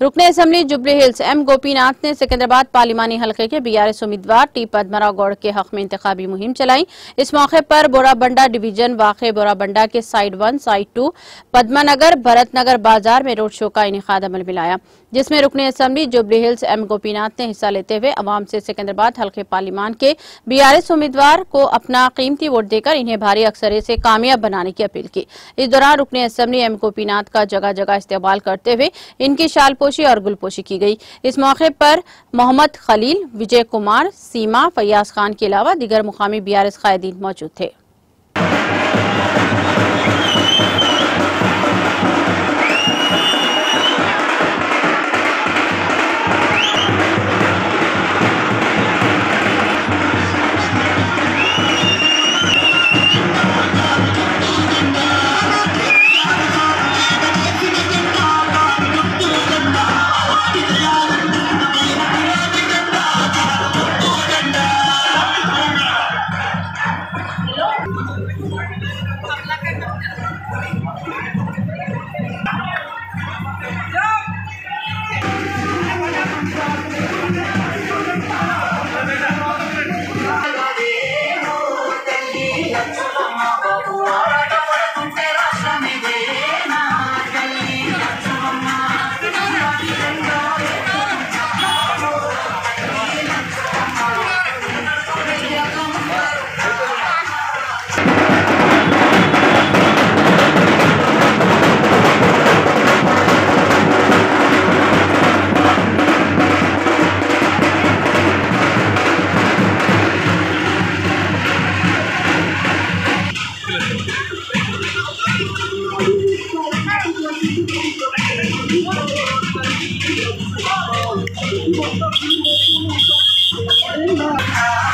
रुकने assembly Jubilee Hills M Gopinath ने सिकंदराबाद पार्लिमानी हलके के बीआरएस उम्मीदवार टी पद्मराव गौड़ के हक में इंतखाबी मुहिम चलाई। इस मौके पर बोराबंडा डिवीजन वाक़े बोराबंडा के साइड 1, साइड 2, पद्मानगर, भरतनगर बाजार में रोड शो का इनेकाद अमल में लाया, जिसमें रुकने असम्बली जुबली हिल्स एम गोपीनाथ ने हिस्सा लेते हुए अवाम से सिकंदराबाद हल्के पार्लिमान के बीआरएस उम्मीदवार को अपना कीमती वोट देकर इन्हें भारी अक्सरियत से कामयाब बनाने की अपील की। इस दौरान रुकने असम्बली एम गोपीनाथ का जगह जगह इस्तेमाल करते हुए इनकी शालपोशी और गुलपोशी की गई। इस मौके पर मोहम्मद खलील, विजय कुमार, सीमा, फैयाज खान के अलावा दीगर मुकामी बीआरएस कायदीन मौजूद थे। What